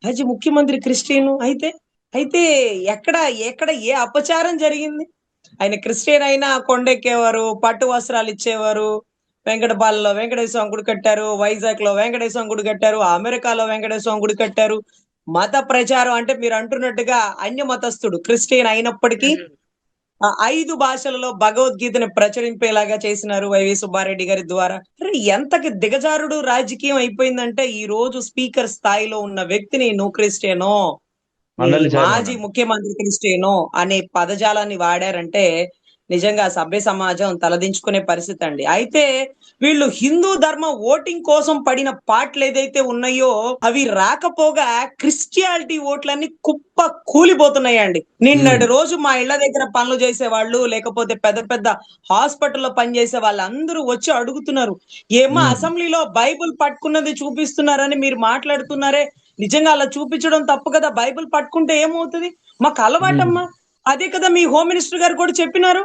మాజీ ముఖ్యమంత్రి క్రిస్టియన్ అయితే అయితే ఎక్కడ ఎక్కడ ఏ అపచారం జరిగింది? ఆయన క్రిస్టియన్ అయినా కొండెక్కేవారు, పట్టు వస్త్రాలు ఇచ్చేవారు. వెంకటపాలెంలో వెంకటేశ్వర స్వామి గుడి కట్టారు. వైజాగ్‌లో వెంకటేశ్వర స్వామి గుడి కట్టారు. అమెరికాలో వెంకటేశ్వర స్వామి గుడి కట్టారు. మత ప్రచారం అంటే మీరు అంటున్నట్టుగా అన్య మతస్థుడు క్రిస్టియన్ అయినప్పటికీ హ్మ్. 5 భాషలలో భగవద్గీతని ప్రచురింపేలాగా చేసినారు వైవి సుబ్బారెడ్డి గారి ద్వారా. అరే! ఎంతకి దిగజారుడు రాజకీయం అయిపోయిందంటే, ఈ రోజు స్పీకర్ స్థాయిలో ఉన్న వ్యక్తిని "నువ్వు క్రిస్టియను, మీ మండలి చైర్మన్ మాజీ అండి. ముఖ్యమంత్రి క్రిస్టియను" అనే పదజాలాన్ని వాడారంటే, నిజంగా సభ్య సమాజం తలదించుకునే పరిస్థితండి. అయితే వీళ్ళు హిందూ ధర్మ ఓటింగ్ కోసం పడిన పాట్లేదైతే ఉన్నాయో, అవి రాకపోగా క్రిస్టియాలిటీ ఓట్లన్నీ కుప్ప కూలిపోతున్నాయండి. హ్మ్. నిన్నటి రోజు మా ఇళ్ళ దగ్గర పనులు చేసేవాళ్ళు, లేకపోతే పెద్ద పెద్ద హాస్పిటల్‌లో పనిచేసే వాళ్ళందరూ వచ్చి అడుగుతున్నారు. "ఏమ్మా హ్మ్. అసెంబ్లీలో బైబిల్ పట్టుకున్నది చూపిస్తున్నారని మీరు మాట్లాడుతున్నారే, నిజంగా అలా చూపించడం తప్పు కదా! బైబిల్ పట్టుకుంటే ఏమవుతది? మాకు హ్మ్. అలవాటమ్మా." అదే కదా మీ హోమ్ మినిస్టర్ గారు కూడా చెప్పినారు.